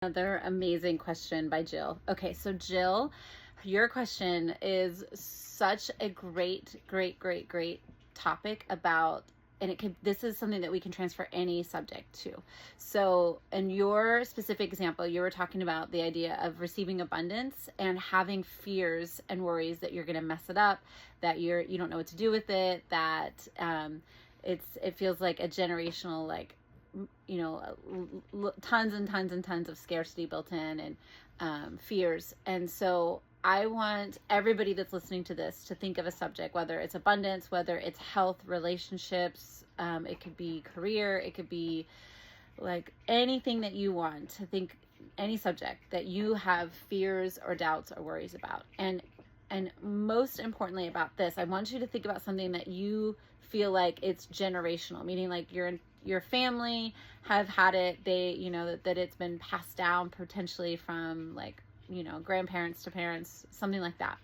Another amazing question by Jill. Okay, so Jill, your question is such a great topic about, and this is something that we can transfer any subject to. So in your specific example, you were talking about the idea of receiving abundance and having fears and worries that you're going to mess it up, that you don't know what to do with it, that it feels like a generational, like, tons and tons and tons of scarcity built in, and fears. And so I want everybody that's listening to this to think of a subject, whether it's abundance, whether it's health, relationships, it could be career, it could be like anything that you want to think, any subject that you have fears or doubts or worries about. And most importantly about this, I want you to think about something that you feel like it's generational, meaning like your family have had it, that it's been passed down potentially from grandparents to parents, something like that.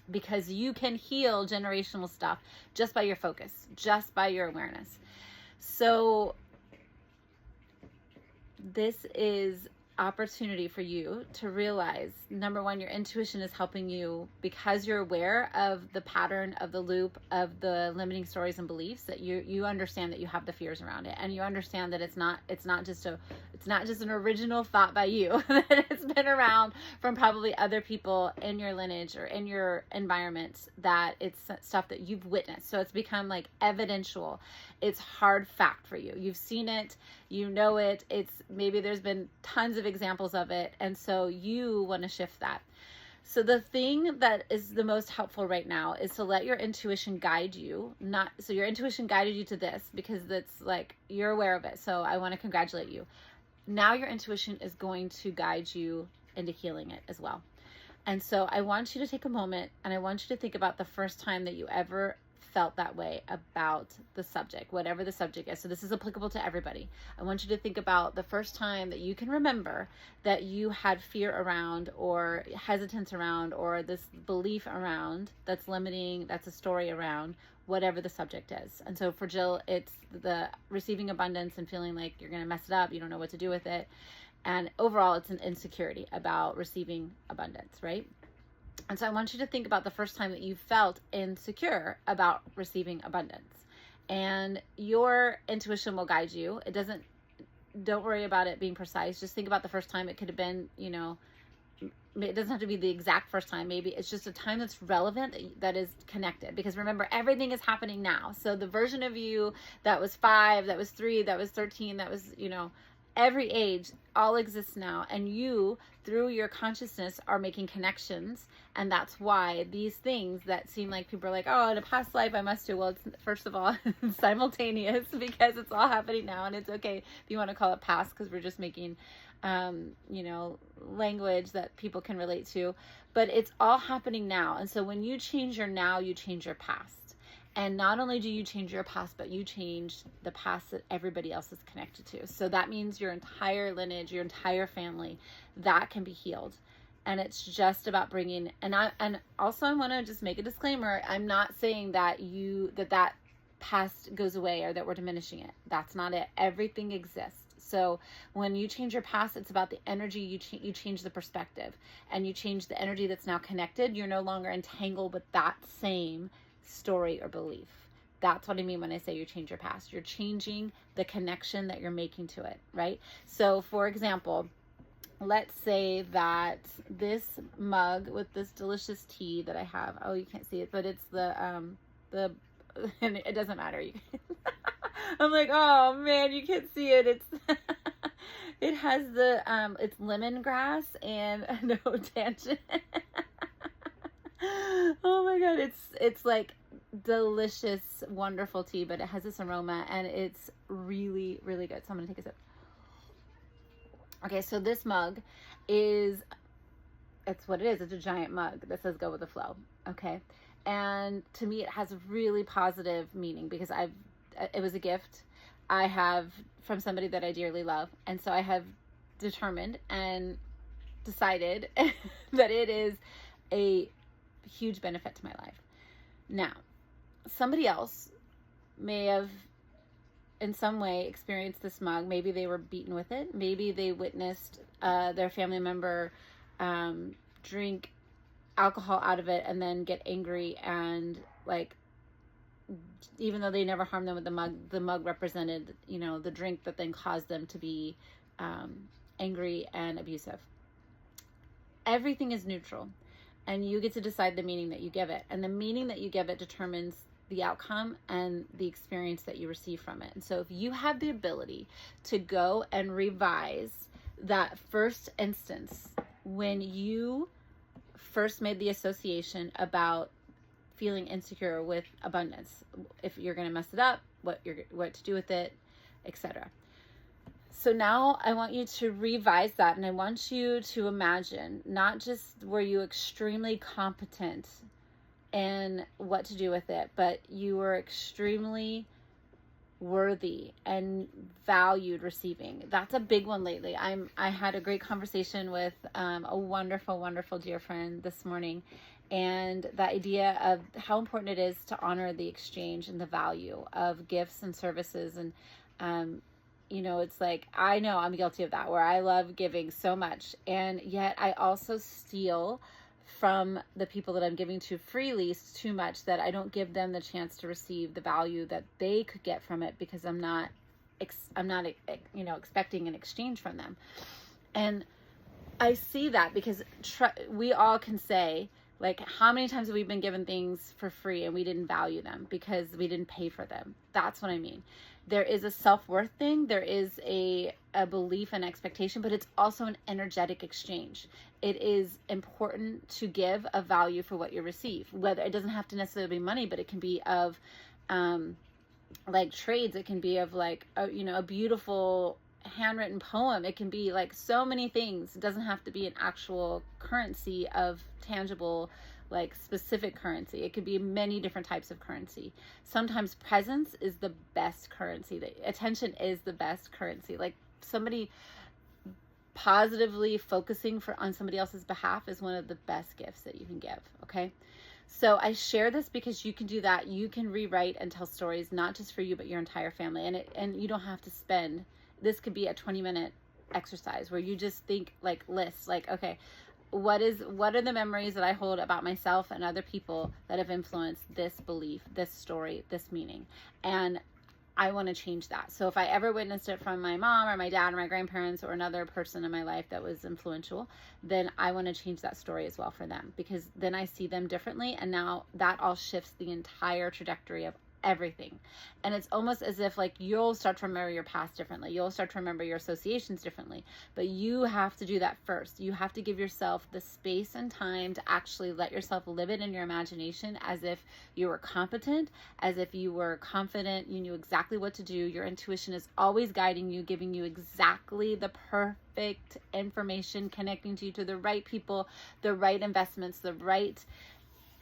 Because you can heal generational stuff just by your focus, just by your awareness. So this is opportunity for you to realize, number one, your intuition is helping you because you're aware of the pattern of the loop of the limiting stories and beliefs, that you understand that you have the fears around it, and you understand that it's not just an original thought by you, that it's been around from probably other people in your lineage or in your environment, that it's stuff that you've witnessed. So it's become like evidential. It's hard fact for you. You've seen it, you know it. It's maybe there's been tons of examples of it, and so you want to shift that. So the thing that is the most helpful right now is to let your intuition guide you. So your intuition guided you to this because that's like, you're aware of it. So I want to congratulate you. Now your intuition is going to guide you into healing it as well. And so I want you to take a moment, and I want you to think about the first time that you ever felt that way about the subject, whatever the subject is. So this is applicable to everybody. I want you to think about the first time that you can remember that you had fear around, or hesitance around, or this belief around that's limiting, that's a story around, whatever the subject is. And so for Jill, it's the receiving abundance and feeling like you're going to mess it up, you don't know what to do with it. And overall, it's an insecurity about receiving abundance, right? And so I want you to think about the first time that you felt insecure about receiving abundance. And your intuition will guide you. Don't worry about it being precise. Just think about the first time. It could have been, it doesn't have to be the exact first time. Maybe it's just a time that's relevant, that is connected. Because remember, everything is happening now. So the version of you that was 5, that was 3, that was 13, that was, every age, all exists now, and you, through your consciousness, are making connections. And that's why these things that seem like people are like, oh, in a past life I must do, well, it's, first of all, simultaneous, because it's all happening now. And it's okay if you want to call it past, because we're just making language that people can relate to, but it's all happening now. And so when you change your now, you change your past. And not only do you change your past, but you change the past that everybody else is connected to. So that means your entire lineage, your entire family, that can be healed. And it's just about bringing, and also I want to just make a disclaimer. I'm not saying that that past goes away or that we're diminishing it. That's not it. Everything exists. So when you change your past, it's about the energy. You change the perspective, and you change the energy that's now connected. You're no longer entangled with that same story or belief. That's what I mean when I say you change your past. You're changing the connection that you're making to it, right? So for example, let's say that this mug with this delicious tea that I have, oh, you can't see it, but it's the and it doesn't matter. I'm like, oh man, you can't see it. It's it has it's lemongrass and no tangent. Oh my god, it's like delicious, wonderful tea, but it has this aroma, and it's really, really good. So I'm gonna take a sip. Okay, so this mug it's what it is. It's a giant mug that says "Go with the flow." Okay, and to me, it has a really positive meaning because it was a gift I have from somebody that I dearly love, and so I have determined and decided that it is a huge benefit to my life. Now, somebody else may have in some way experienced this mug. Maybe they were beaten with it. Maybe they witnessed their family member drink alcohol out of it and then get angry, and like, even though they never harmed them with the mug represented, the drink that then caused them to be angry and abusive. Everything is neutral, and you get to decide the meaning that you give it. And the meaning that you give it determines the outcome and the experience that you receive from it. And so if you have the ability to go and revise that first instance when you first made the association about feeling insecure with abundance, if you're going to mess it up, what to do with it, etc. So now I want you to revise that, and I want you to imagine, not just were you extremely competent in what to do with it, but you were extremely worthy and valued receiving. That's a big one lately. I had a great conversation with a wonderful, wonderful dear friend this morning, and the idea of how important it is to honor the exchange and the value of gifts and services. And it's like, I know I'm guilty of that, where I love giving so much, and yet I also steal from the people that I'm giving to freely too much, that I don't give them the chance to receive the value that they could get from it, because I'm not expecting an exchange from them. And I see that because we all can say, like, how many times have we been given things for free and we didn't value them because we didn't pay for them? That's what I mean. There is a self-worth thing. There is a belief and expectation, but it's also an energetic exchange. It is important to give a value for what you receive. Whether it doesn't have to necessarily be money, but it can be of like trades. It can be of like a beautiful handwritten poem. It can be like so many things. It doesn't have to be an actual currency of tangible, like specific currency. It could be many different types of currency. Sometimes presence is the best currency. Attention is the best currency. Like somebody positively focusing on somebody else's behalf is one of the best gifts that you can give. Okay. So I share this because you can do that. You can rewrite and tell stories, not just for you, but your entire family. And you don't have to spend, this could be a 20-minute exercise where you just think, like, lists, like, okay, what are the memories that I hold about myself and other people that have influenced this belief, this story, this meaning, and I want to change that. So if I ever witnessed it from my mom or my dad or my grandparents or another person in my life that was influential, then I want to change that story as well for them, because then I see them differently, and now that all shifts the entire trajectory of everything. And it's almost as if, like, you'll start to remember your past differently. You'll start to remember your associations differently. But you have to do that first. You have to give yourself the space and time to actually let yourself live it in your imagination as if you were competent, as if you were confident, you knew exactly what to do. Your intuition is always guiding you, giving you exactly the perfect information, connecting you to the right people, the right investments, the right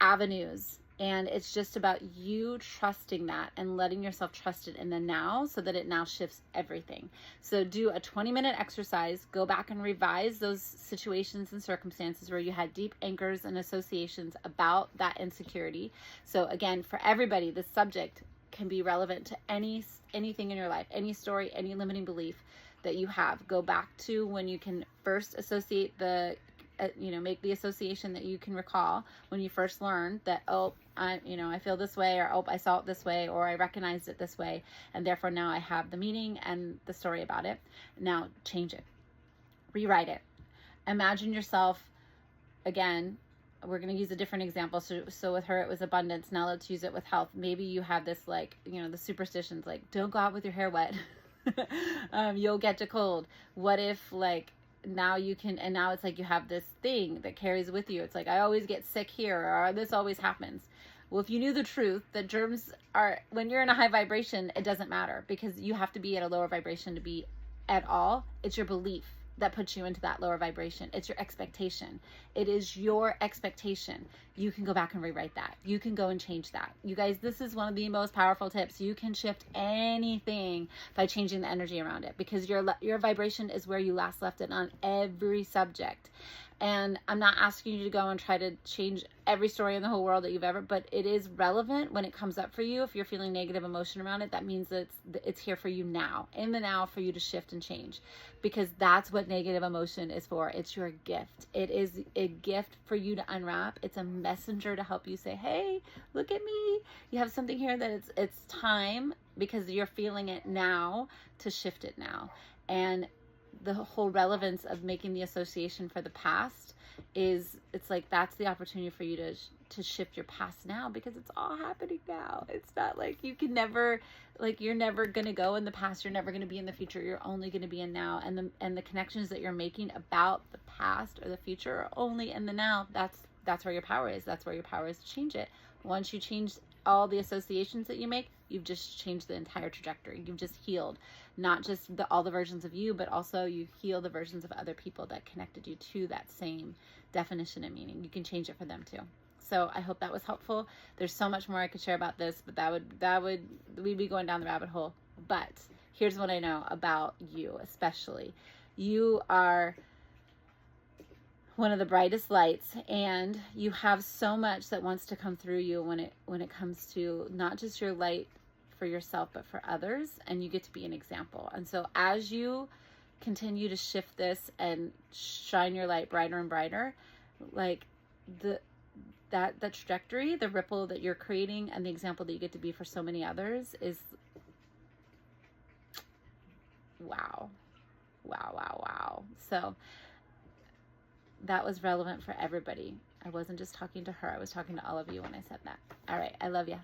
avenues. And it's just about you trusting that and letting yourself trust it in the now, so that it now shifts everything. So do a 20-minute exercise. Go back and revise those situations and circumstances where you had deep anchors and associations about that insecurity. So again, for everybody, this subject can be relevant to anything in your life, any story, any limiting belief that you have. Go back to when you can first associate make the association that you can recall when you first learned that, I feel this way, or I saw it this way, or I recognized it this way, and therefore now I have the meaning and the story about it. Now change it, rewrite it. Imagine yourself, again, we're going to use a different example. So with her, it was abundance. Now let's use it with health. Maybe you have this, like, the superstitions, like, don't go out with your hair wet. You'll get a cold. What if, like, now you can, and now it's like you have this thing that carries with you. It's like, I always get sick here, or this always happens. Well, if you knew the truth that germs are, when you're in a high vibration, it doesn't matter, because you have to be at a lower vibration to be at all. It's your belief that puts you into that lower vibration. It's your expectation. It is your expectation. You can go back and rewrite that. You can go and change that. You guys, this is one of the most powerful tips. You can shift anything by changing the energy around it, because your vibration is where you last left it on every subject. And I'm not asking you to go and try to change every story in the whole world that you've ever, but it is relevant when it comes up for you. If you're feeling negative emotion around it, that means that it's here for you now, in the now, for you to shift and change, because that's what negative emotion is for. It's your gift. It is a gift for you to unwrap. It's a messenger to help you say, hey, look at me. You have something here that it's time, because you're feeling it now, to shift it now. And the whole relevance of making the association for the past is, it's like, that's the opportunity for you to shift your past now, because it's all happening now. It's not like you can never, like, you're never going to go in the past, you're never going to be in the future, you're only going to be in now. And the connections that you're making about the past or the future are only in the now. That's where your power is. That's where your power is to change it. Once you change all the associations that you make, you've just changed the entire trajectory. You've just healed not just all the versions of you, but also you heal the versions of other people that connected you to that same definition and meaning. You can change it for them too. So I hope that was helpful. There's so much more I could share about this, but we'd be going down the rabbit hole. But here's what I know about you, especially. You are one of the brightest lights, and you have so much that wants to come through you when it comes to not just your light for yourself, but for others, and you get to be an example. And so as you continue to shift this and shine your light brighter and brighter, like that trajectory, the ripple that you're creating, and the example that you get to be for so many others is wow. So that was relevant for everybody. I wasn't just talking to her. I was talking to all of you when I said that. All right. I love you.